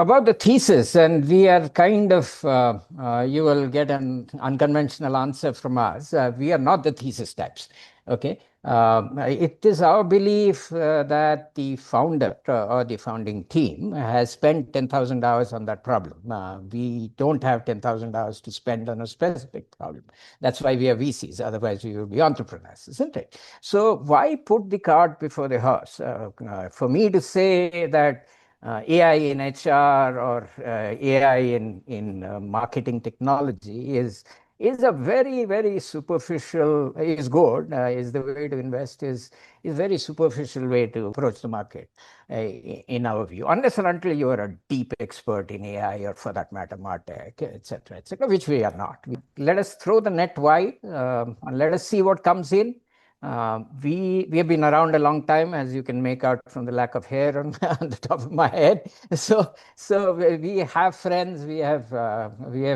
about the thesis, and we are kind of, you will get an unconventional answer from us. We are not the thesis types. Okay. It is our belief that the founder or the founding team has spent 10,000 hours on that problem. We don't have 10,000 hours to spend on a specific problem. That's why we are VCs. Otherwise, we would be entrepreneurs, isn't it? So why put the cart before the horse? For me to say that AI in HR or AI in marketing technology is a very superficial, is good, is the way to invest, is very superficial way to approach the market, in our view, unless and until you are a deep expert in AI or for that matter, MarTech, etc., which we are not. Let us throw the net wide, and let us see what comes in. We have been around a long time, as you can make out from the lack of hair on, on the top of my head. So we have friends, we have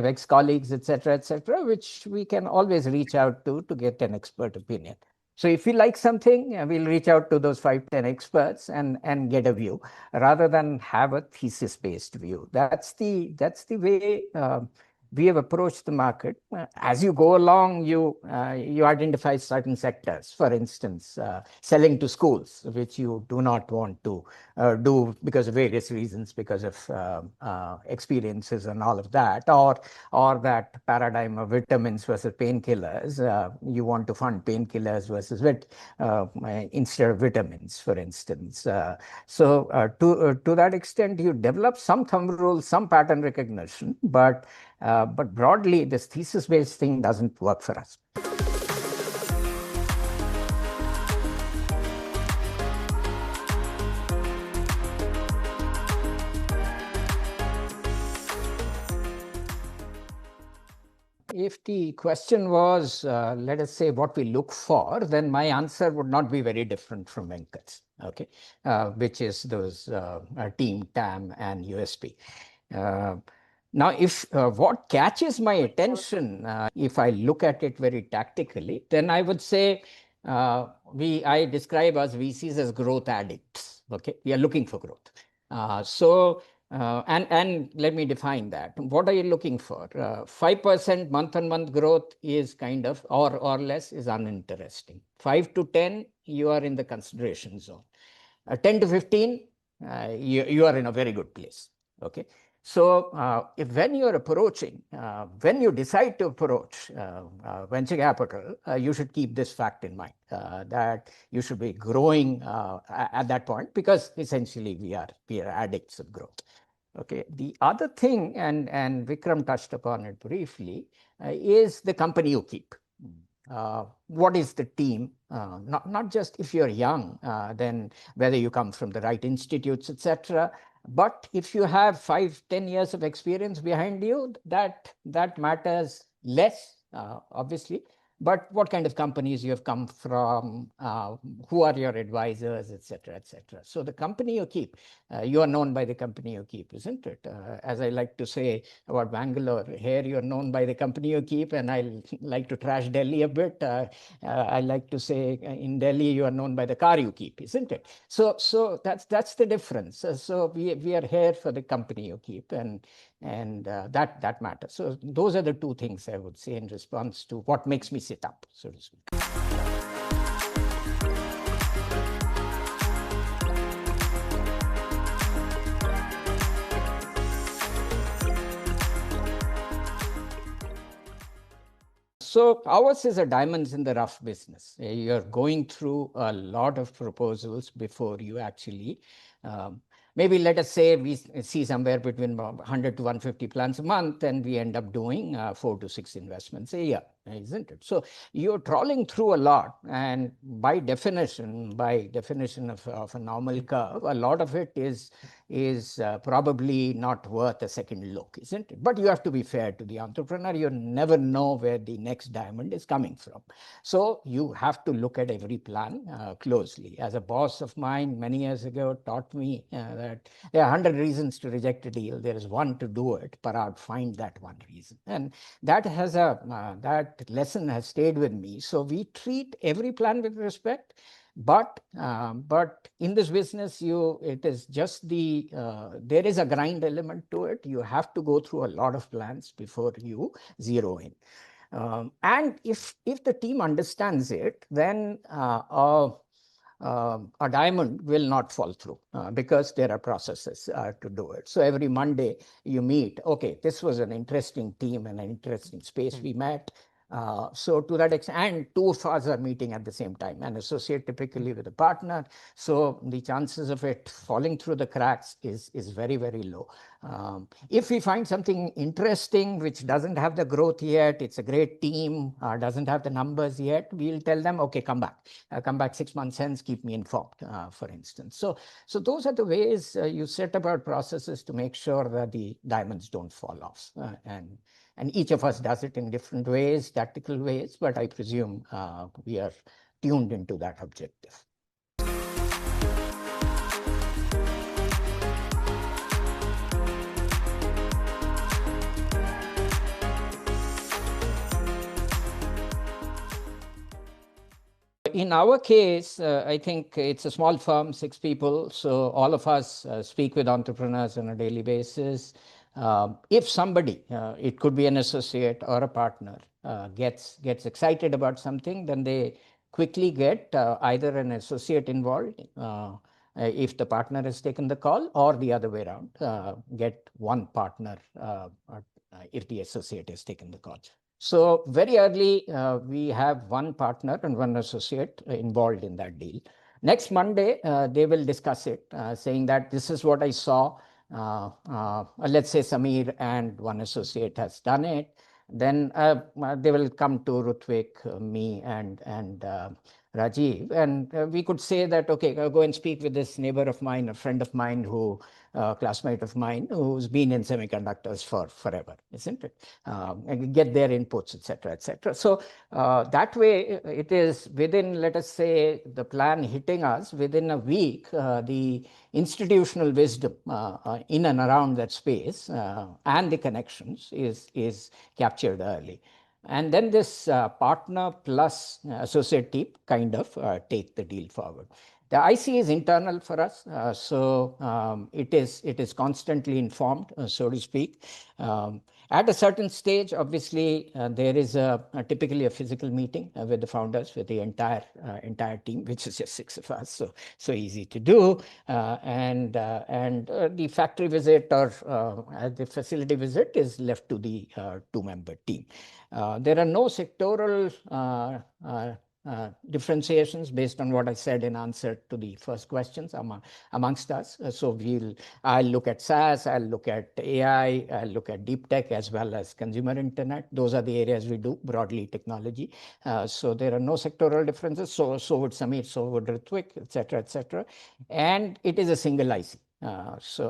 ex-colleagues, etc., which we can always reach out to get an expert opinion. So if we like something, we'll reach out to those 5-10 experts and get a view, rather than have a thesis-based view. That's the way we have approached the market. As you go along, you identify certain sectors. For instance, selling to schools, which you do not want to do because of various reasons, because of experiences and all of that, or that paradigm of vitamins versus painkillers. You want to fund painkillers versus instead of vitamins, for instance. So to that extent, you develop some thumb rules, some pattern recognition, but broadly, this thesis-based thing doesn't work for us. If the question was, let us say, what we look for, then my answer would not be very different from Venkat's, okay, which is those team, TAM, and USP. Now, if what catches my attention, if I look at it very tactically, then I would say I describe us VCs as growth addicts. Okay, we are looking for growth. And let me define that. What are you looking for? 5% month-on-month growth is kind of, or less, is uninteresting. 5 to 10, you are in the consideration zone. 10 to 15, you are in a very good place. Okay. So when you are approaching, when you decide to approach venture capital, you should keep this fact in mind, that you should be growing at that point, because essentially we are addicts of growth. Okay. The other thing, and Vikram touched upon it briefly, is the company you keep. What is the team? Not just if you're young, then whether you come from the right institutes, etc. But if you have 5-10 years of experience behind you, that matters less, obviously. But what kind of companies you have come from, who are your advisors, etc., etc. So the company you keep, you are known by the company you keep, isn't it? As I like to say about Bangalore, here you are known by the company you keep, and I like to trash Delhi a bit. I like to say in Delhi you are known by the car you keep, isn't it? So that's the difference. So we are here for the company you keep, and that matters. So those are the two things I would say in response to what makes me sit up, so to speak. So ours is a diamonds in the rough business. You're going through a lot of proposals before you actually maybe let us say we see somewhere between 100 to 150 plans a month, and we end up doing 4 to 6 investments a year, isn't it? So you're trawling through a lot, and by definition of a normal curve, a lot of it is probably not worth a second look, isn't it? But you have to be fair to the entrepreneur. You never know where the next diamond is coming from. So you have to look at every plan closely. As a boss of mine many years ago taught me that there are 100 reasons to reject a deal. There is one to do it. Parag, find that one reason. And that has that that lesson has stayed with me. So we treat every plan with respect, but in this business, it is just there is a grind element to it. You have to go through a lot of plans before you zero in. And if the team understands it, then a diamond will not fall through because there are processes to do it. So every Monday you meet, okay, this was an interesting team and an interesting space we met. So to that extent, and two of us are meeting at the same time, an associate typically with a partner. So the chances of it falling through the cracks is very, very low. If we find something interesting which doesn't have the growth yet, it's a great team, doesn't have the numbers yet, we'll tell them, okay, come back 6 months hence, keep me informed, for instance. So those are the ways you set about processes to make sure that the diamonds don't fall off. And each of us does it in different ways, tactical ways, but I presume we are tuned into that objective. In our case, I think it's a small firm, 6 people. So all of us speak with entrepreneurs on a daily basis. If somebody, it could be an associate or a partner, gets excited about something, then they quickly get either an associate involved if the partner has taken the call, or the other way around, get one partner if the associate has taken the call. So very early, we have one partner and one associate involved in that deal. Next Monday, they will discuss it, saying that this is what I saw. Let's say Samir and one associate has done it. Then they will come to Rutvik, me, and Rajiv, and we could say that, okay, I'll go and speak with this neighbor of mine, a friend of mine, classmate of mine, who's been in semiconductors for forever, isn't it? And get their inputs, etc., etc. So that way, it is within, let us say, the plan hitting us within a week. The institutional wisdom in and around that space and the connections is captured early. And then this partner plus associate team kind of take the deal forward. The IC is internal for us, so it is constantly informed, so to speak. At a certain stage, obviously, there is typically a physical meeting with the founders, with the entire team, which is just 6 of us, so easy to do. And the factory visit or the facility visit is left to the 2-member team. There are no sectoral differentiations based on what I said in answer to the first questions amongst us. So I'll look at SaaS, I'll look at AI, I'll look at deep tech as well as consumer internet. Those are the areas we do, broadly technology. So there are no sectoral differences. So would Samir, so would Ritvik, etc., etc. And it is a single IC.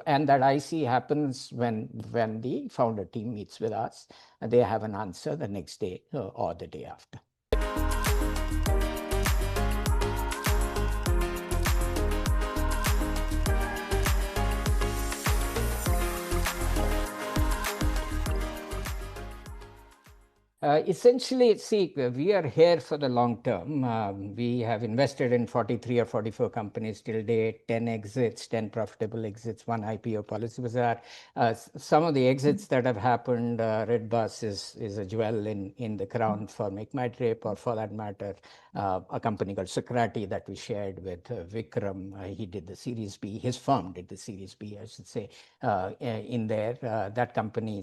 And that IC happens when the founder team meets with us. They have an answer the next day or the day after. Essentially, see, we are here for the long term. We have invested in 43 or 44 companies till date, 10 exits, 10 profitable exits, 1 IPO. Policy Bazaar. Some of the exits that have happened, Redbus is a jewel in the crown for Make My Trip, or for that matter, a company called Socrati that we shared with Vikram. He did the Series B. His firm did the Series B, I should say, in there. That company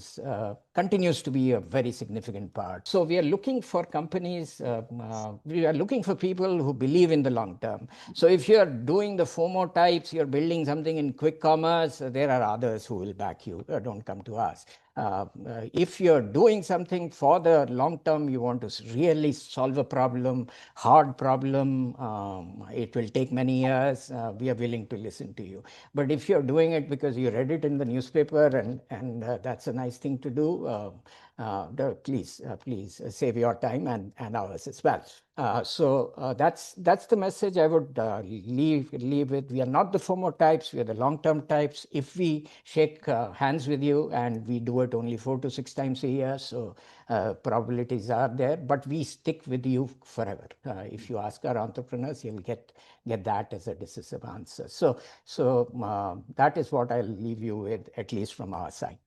continues to be a very significant part. So we are looking for companies, we are looking for people who believe in the long term. So if you're doing the FOMO types, you're building something in quick commerce, there are others who will back you. Don't come to us. If you're doing something for the long term, you want to really solve a problem, hard problem, it will take many years, we are willing to listen to you. But if you're doing it because you read it in the newspaper and that's a nice thing to do, please save your time and ours as well. So that's the message I would leave with. We are not the FOMO types. We are the long-term types. If we shake hands with you and we do it only 4 to 6 times a year, so probabilities are there, but we stick with you forever. If you ask our entrepreneurs, you'll get that as a decisive answer. So that is what I'll leave you with, at least from our side.